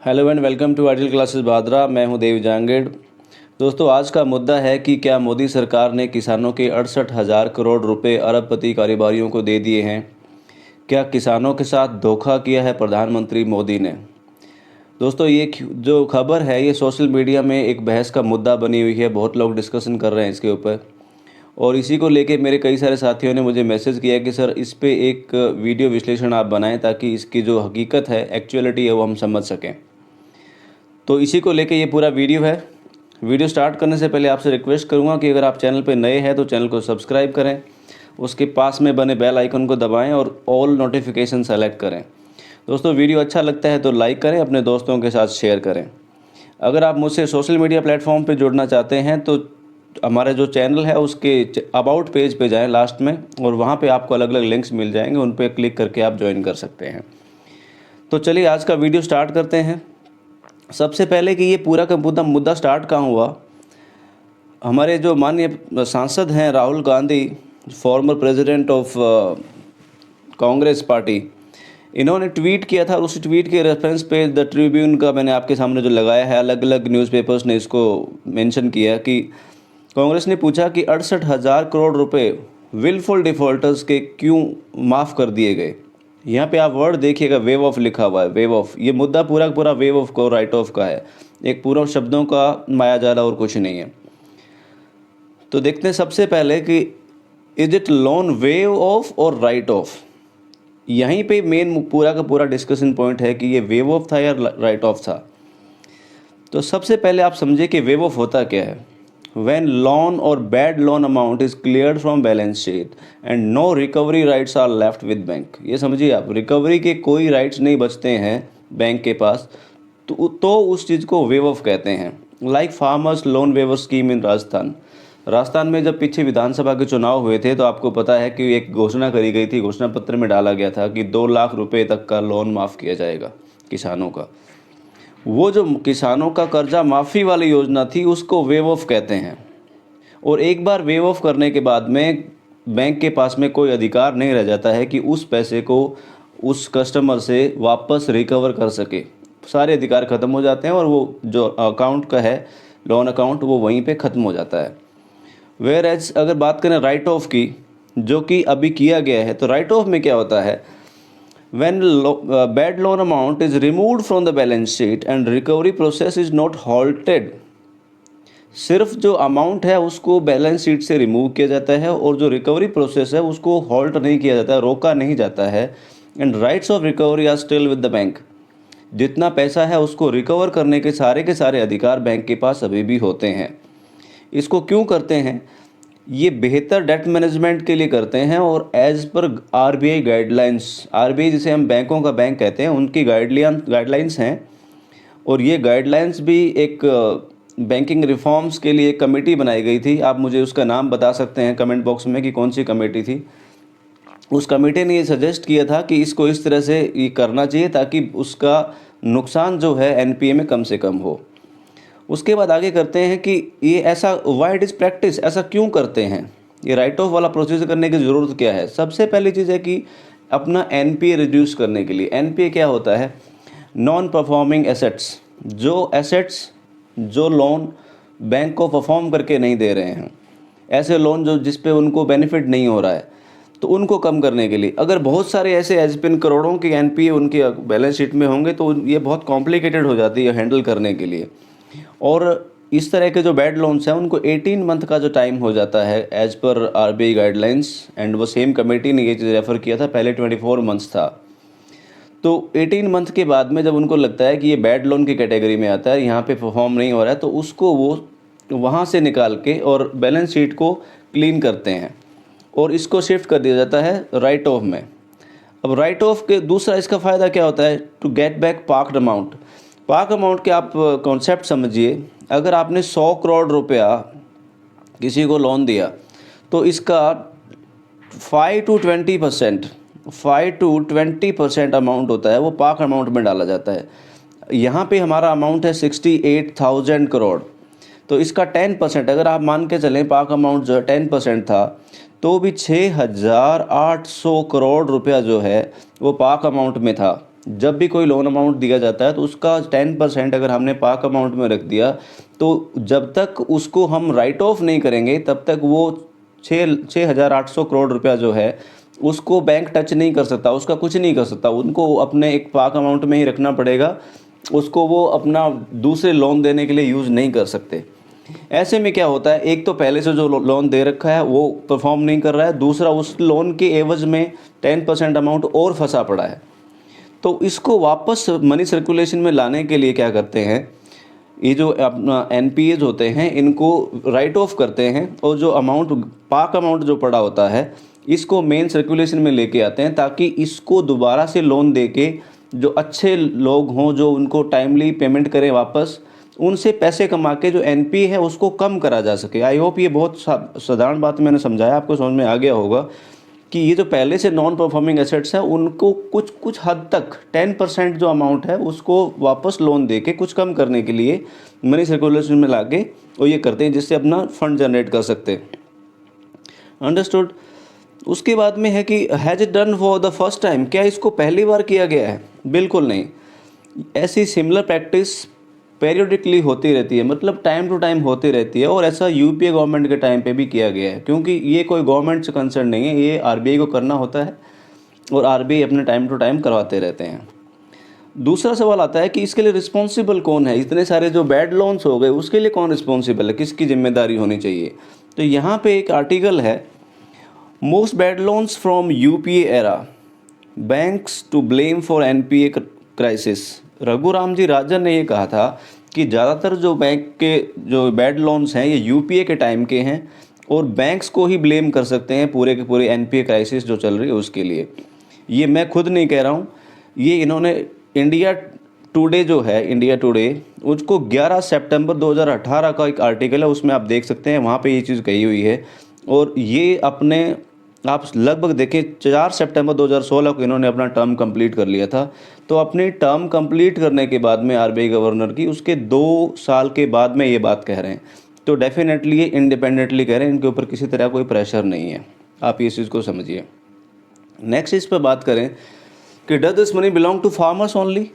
Hello and welcome to ideal classes Bhadra. मैं हूं देव जांगेड़। दोस्तों, आज का मुद्दा है कि क्या मोदी सरकार ने किसानों के 68,000 करोड़ रुपए अरबपति कारोबारियों को दे दिए हैं। क्या किसानों के साथ धोखा किया है प्रधानमंत्री मोदी ने। दोस्तों, ये जो खबर है ये सोशल मीडिया में एक बहस का मुद्दा बनी हुई है। बहुत लोग डिस्कशन कर रहे हैं इसके ऊपर, और इसी को लेके मेरे कई सारे साथियों ने मुझे मैसेज किया कि सर इस पे एक वीडियो विश्लेषण आप बनाएं ताकि इसकी जो हकीकत है, एक्चुअलिटी है, वो हम समझ सकें। तो इसी को लेके ये पूरा वीडियो है। वीडियो स्टार्ट करने से पहले आपसे रिक्वेस्ट करूंगा कि अगर आप चैनल पर नए हैं तो चैनल को सब्सक्राइब करें, उसके पास में बने बेल आइकन को दबाएं और ऑल नोटिफिकेशन सेलेक्ट करें। दोस्तों, वीडियो अच्छा लगता है तो लाइक करें, अपने दोस्तों के साथ शेयर करें। अगर आप मुझसे सोशल मीडिया प्लेटफॉर्म पर जुड़ना चाहते हैं तो हमारा जो चैनल है उसके अबाउट पेज पे जाएं लास्ट में, और वहाँ पे आपको अलग अलग लिंक्स मिल जाएंगे, उन पर क्लिक करके आप ज्वाइन कर सकते हैं। तो चलिए आज का वीडियो स्टार्ट करते हैं। सबसे पहले कि ये पूरा का पूरा मुद्दा स्टार्ट कहाँ हुआ। हमारे जो माननीय सांसद हैं Rahul Gandhi, former president of Congress party, इन्होंने ट्वीट किया था। उस ट्वीट के रेफरेंस पे द ट्रिब्यून का मैंने आपके सामने जो लगाया है, अलग अलग न्यूज़पेपर्स ने इसको मेंशन किया कि कांग्रेस ने पूछा कि 68,000 करोड़ रुपए विलफुल डिफ़ॉल्टर्स के क्यों माफ़ कर दिए गए। यहाँ पे आप वर्ड देखिएगा, वेव ऑफ लिखा हुआ है, वेव ऑफ। ये मुद्दा पूरा पूरा वेव ऑफ को राइट ऑफ का है, एक पूरा शब्दों का मायाजाल और कुछ नहीं है। तो देखते हैं सबसे पहले कि is it loan wave of और राइट ऑफ। यहीं पे मेन पूरा का पूरा डिस्कशन पॉइंट है कि ये वेव ऑफ था या राइट ऑफ था। तो सबसे पहले आप समझिए कि वेव ऑफ होता क्या है। When loan or bad loan amount is cleared from balance sheet and no recovery rights are left with bank। ये समझिए आप, रिकवरी के कोई राइट्स नहीं बचते हैं बैंक के पास, तो उस चीज़ को वेव ऑफ कहते हैं। Like farmers loan waiver scheme in Rajasthan में जब पीछे विधानसभा के चुनाव हुए थे तो आपको पता है कि एक घोषणा करी गई थी, घोषणा पत्र में डाला गया था कि 2 लाख रुपए तक का लोन माफ़ किया जाएगा किसानों का। वो जो किसानों का कर्जा माफ़ी वाली योजना थी उसको वेव ऑफ कहते हैं। और एक बार वेव ऑफ करने के बाद में बैंक के पास में कोई अधिकार नहीं रह जाता है कि उस पैसे को उस कस्टमर से वापस रिकवर कर सके। सारे अधिकार ख़त्म हो जाते हैं और वो जो अकाउंट का है, लोन अकाउंट, वो वहीं पे ख़त्म हो जाता है। वेयर एज अगर बात करें राइट ऑफ की, जो कि अभी किया गया है, तो राइट ऑफ में क्या होता है। When bad loan amount is removed from the balance sheet and recovery process is not halted, सिर्फ जो अमाउंट है उसको बैलेंस शीट से रिमूव किया जाता है और जो रिकवरी प्रोसेस है उसको हॉल्ट नहीं किया जाता है, रोका नहीं जाता है। And rights of recovery are still with the bank. जितना पैसा है उसको रिकवर करने के सारे अधिकार बैंक के पास अभी भी होते हैं। इसको क्यों करते हैं? ये बेहतर डेट मैनेजमेंट के लिए करते हैं और एज पर आरबीआई गाइडलाइंस, आरबीआई जिसे हम बैंकों का बैंक कहते हैं, उनकी गाइडलाइंस हैं। और ये गाइडलाइंस भी एक बैंकिंग रिफॉर्म्स के लिए एक कमेटी बनाई गई थी। आप मुझे उसका नाम बता सकते हैं कमेंट बॉक्स में कि कौन सी कमेटी थी। उस कमेटी ने ये सजेस्ट किया था कि इसको इस तरह से ये करना चाहिए ताकि उसका नुकसान जो है एनपीए में कम से कम हो। उसके बाद आगे करते हैं कि ये ऐसा वाई इट इज़ प्रैक्टिस, ऐसा क्यों करते हैं, ये राइट ऑफ वाला प्रोसीजर करने की ज़रूरत क्या है। सबसे पहली चीज़ है कि अपना एनपीए रिड्यूस करने के लिए। एनपीए क्या होता है? Non performing assets. जो एसेट्स, जो लोन बैंक को परफॉर्म करके नहीं दे रहे हैं, ऐसे लोन जो जिस पे उनको बेनिफिट नहीं हो रहा है, तो उनको कम करने के लिए। अगर बहुत सारे ऐसे एजपिन करोड़ों के एनपीए उनके बैलेंस शीट में होंगे तो ये बहुत कॉम्प्लिकेटेड हो जाती है हैंडल करने के लिए। और इस तरह के जो बैड लोन्स हैं उनको 18 मंथ का जो टाइम हो जाता है एज पर आरबीआई गाइडलाइंस। एंड वो सेम कमेटी ने ये चीज़ रेफ़र किया था, पहले 24 मंथ्स था। तो 18 मंथ के बाद में जब उनको लगता है कि ये बैड लोन की कैटेगरी में आता है, यहाँ पे परफॉर्म नहीं हो रहा है, तो उसको वो वहाँ से निकाल के और बैलेंस शीट को क्लीन करते हैं और इसको शिफ्ट कर दिया जाता है राइट ऑफ में। अब राइट ऑफ के दूसरा इसका फ़ायदा क्या होता है? To get back parked amount. Park amount के आप कॉन्सेप्ट समझिए। अगर आपने 100 करोड़ रुपया किसी को लोन दिया तो इसका 5 to 20% अमाउंट होता है, वो पार्क अमाउंट में डाला जाता है। यहाँ पे हमारा अमाउंट है 68,000 करोड़, तो इसका 10%, अगर आप मान के चलें पार्क अमाउंट जो 10% था, तो भी 6,800 करोड़ रुपया जो है वो पाक अमाउंट में था। जब भी कोई लोन अमाउंट दिया जाता है तो उसका 10% अगर हमने पाक अमाउंट में रख दिया तो जब तक उसको हम राइट ऑफ नहीं करेंगे तब तक वो 6,800 करोड़ रुपया जो है उसको बैंक टच नहीं कर सकता, उसका कुछ नहीं कर सकता। उनको अपने एक पाक अमाउंट में ही रखना पड़ेगा, उसको वो अपना दूसरे लोन देने के लिए यूज़ नहीं कर सकते। ऐसे में क्या होता है, एक तो पहले से जो लोन दे रखा है वो परफॉर्म नहीं कर रहा है, दूसरा उस लोन के एवज में 10% अमाउंट और फंसा पड़ा है। तो इसको वापस मनी सर्कुलेशन में लाने के लिए क्या करते हैं, ये जो अपना एनपीएज होते हैं इनको राइट ऑफ करते हैं और जो अमाउंट पाक अमाउंट जो पड़ा होता है इसको मेन सर्कुलेशन में लेके आते हैं, ताकि इसको दोबारा से लोन दे के जो अच्छे लोग हों जो उनको टाइमली पेमेंट करें वापस, उनसे पैसे कमा के जो एनपी है उसको कम करा जा सके। आई होप ये बहुत साधारण बात मैंने समझाया, आपको समझ में आ गया होगा कि ये जो पहले से नॉन परफॉर्मिंग एसेट्स हैं उनको कुछ हद तक 10% जो अमाउंट है उसको वापस लोन दे के कुछ कम करने के लिए मनी सर्कुलेशन में लाके वो ये करते हैं, जिससे अपना फंड जनरेट कर सकते हैं। अंडरस्टूड। उसके बाद में है कि has it done for the first time, क्या इसको पहली बार किया गया है? बिल्कुल नहीं। ऐसी सिमिलर प्रैक्टिस पेरियोडिकली होती रहती है, मतलब टाइम टू टाइम होती रहती है, और ऐसा यूपीए गवर्नमेंट के टाइम पे भी किया गया है, क्योंकि ये कोई गवर्नमेंट से कंसर्न नहीं है, ये आरबीआई को करना होता है और आरबीआई अपने टाइम टू टाइम करवाते रहते हैं। दूसरा सवाल आता है कि इसके लिए रिस्पॉन्सिबल कौन है? इतने सारे जो बैड लोन्स हो गए उसके लिए कौन रिस्पॉन्सिबल है, किसकी जिम्मेदारी होनी चाहिए? तो यहाँ पे एक आर्टिकल है, most bad loans from UPA era, banks to blame for NPA crisis. Raghuram ji Rajan ने ये कहा था कि ज़्यादातर जो बैंक के जो बैड लोन्स हैं ये यूपीए के टाइम के हैं और बैंक्स को ही ब्लेम कर सकते हैं पूरे के पूरे एनपीए क्राइसिस जो चल रही है उसके लिए। ये मैं खुद नहीं कह रहा हूँ, ये इन्होंने इंडिया टुडे जो है, इंडिया टुडे, उसको 11 सितंबर 2018 का एक आर्टिकल है, उसमें आप देख सकते हैं, वहाँ पे ये चीज़ कही हुई है। और ये अपने आप लगभग देखें 4 सितंबर 2016 को इन्होंने अपना टर्म कंप्लीट कर लिया था। तो अपनी टर्म कंप्लीट करने के बाद में आरबीआई गवर्नर की उसके 2 साल के बाद में ये बात कह रहे हैं, तो डेफिनेटली ये इंडिपेंडेंटली कह रहे हैं, इनके ऊपर किसी तरह कोई प्रेशर नहीं है। आप इस चीज़ को समझिए। नेक्स्ट इस पर बात करें कि does this money belong to farmers only,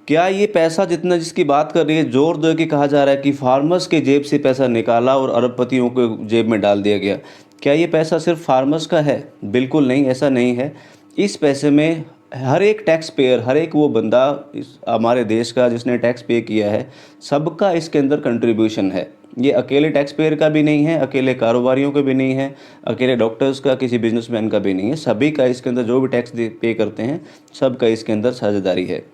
क्या ये पैसा जितना जिसकी बात कर रही है, जोर दे के कहा जा रहा है कि फार्मर्स के जेब से पैसा निकाला और अरबपतियों को जेब में डाल दिया गया, क्या ये पैसा सिर्फ फार्मर्स का है? बिल्कुल नहीं, ऐसा नहीं है। इस पैसे में हर एक टैक्स पेयर, हर एक वो बंदा इस हमारे देश का जिसने टैक्स पे किया है, सबका इसके अंदर कंट्रीब्यूशन है। ये अकेले टैक्स पेयर का भी नहीं है, अकेले कारोबारियों का भी नहीं है, अकेले डॉक्टर्स का, किसी बिजनेसमैन का भी नहीं है, सभी का इसके अंदर, जो भी टैक्स पे करते हैं सबका इसके अंदर साझेदारी है।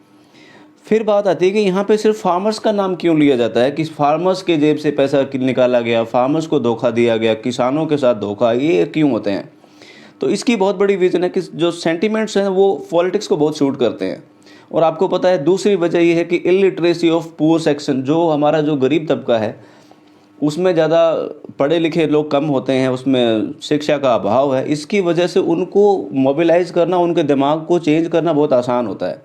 फिर बात आती है कि यहाँ पे सिर्फ फार्मर्स का नाम क्यों लिया जाता है, कि फार्मर्स के जेब से पैसा निकाला गया, फार्मर्स को धोखा दिया गया, किसानों के साथ धोखा, ये क्यों होते हैं? तो इसकी बहुत बड़ी रीज़न है कि जो सेंटिमेंट्स हैं वो पॉलिटिक्स को बहुत सूट करते हैं। और आपको पता है दूसरी वजह ये है कि इलिटरेसी ऑफ पुअर सेक्शन, जो हमारा जो गरीब तबका है उसमें ज़्यादा पढ़े लिखे लोग कम होते हैं, उसमें शिक्षा का अभाव है, इसकी वजह से उनको मोबिलाइज़ करना, उनके दिमाग को चेंज करना बहुत आसान होता है।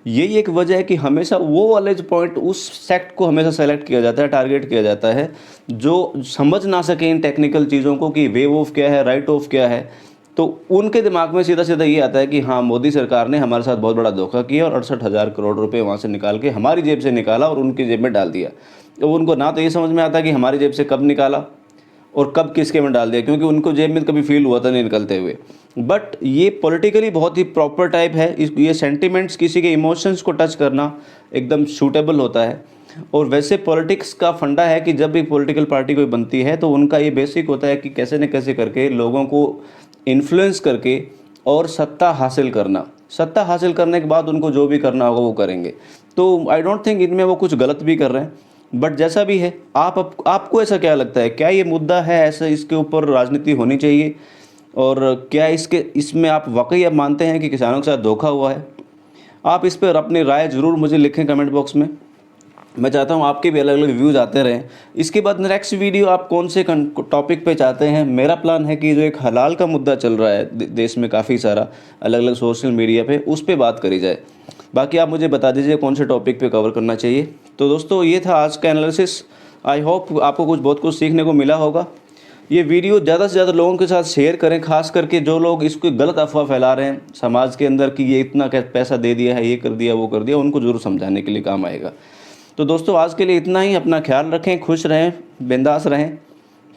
यही एक वजह है कि हमेशा वो वाले जो पॉइंट, उस सेक्ट को हमेशा सेलेक्ट किया जाता है, टारगेट किया जाता है, जो समझ ना सके इन टेक्निकल चीज़ों को कि वेव ऑफ क्या है, राइट ऑफ क्या है। तो उनके दिमाग में सीधा सीधा ये आता है कि हाँ, मोदी सरकार ने हमारे साथ बहुत बड़ा धोखा किया और 68,000 करोड़ रुपए वहाँ से निकाल के हमारी जेब से निकाला और उनकी जेब में डाल दिया। तो उनको ना तो ये समझ में आता कि हमारी जेब से कब निकाला और कब किसके में डाल दिया, क्योंकि उनको जेब में कभी फील हुआ था नहीं निकलते हुए। बट ये पॉलिटिकली बहुत ही प्रॉपर टाइप है, ये सेंटिमेंट्स, किसी के इमोशंस को टच करना एकदम सूटेबल होता है। और वैसे पॉलिटिक्स का फंडा है कि जब भी पॉलिटिकल पार्टी कोई बनती है तो उनका ये बेसिक होता है कि कैसे न कैसे करके लोगों को इन्फ्लुएंस करके और सत्ता हासिल करना, सत्ता हासिल करने के बाद उनको जो भी करना होगा वो करेंगे। तो आई डोंट थिंक इनमें वो कुछ गलत भी कर रहे हैं। बट जैसा भी है, आपको ऐसा क्या लगता है, क्या ये मुद्दा है ऐसा, इसके ऊपर राजनीति होनी चाहिए? और क्या इसमें आप वाकई अब मानते हैं कि किसानों के साथ धोखा हुआ है? आप इस पर अपनी राय ज़रूर मुझे लिखें कमेंट बॉक्स में। मैं चाहता हूँ आपके भी अलग अलग व्यूज़ आते रहें। इसके बाद नेक्स्ट वीडियो आप कौन से टॉपिक पे चाहते हैं? मेरा प्लान है कि जो एक हलाल का मुद्दा चल रहा है देश में काफ़ी सारा अलग अलग सोशल मीडिया पे, उस पर बात करी जाए। बाकी आप मुझे बता दीजिए कौन से टॉपिक पे कवर करना चाहिए। तो दोस्तों, ये था आज का एनालिसिस। आई होप आपको बहुत कुछ सीखने को मिला होगा। ये वीडियो ज़्यादा से ज़्यादा लोगों के साथ शेयर करें, खास करके जो लोग इसको गलत अफवाह फैला रहे हैं समाज के अंदर कि ये इतना पैसा दे दिया है, ये कर दिया, वो कर दिया, उनको ज़रूर समझाने के लिए काम आएगा। तो दोस्तों आज के लिए इतना ही। अपना ख्याल रखें, खुश रहें, बिंदास रहें।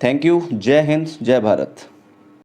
Thank you. जय हिंद, जय भारत।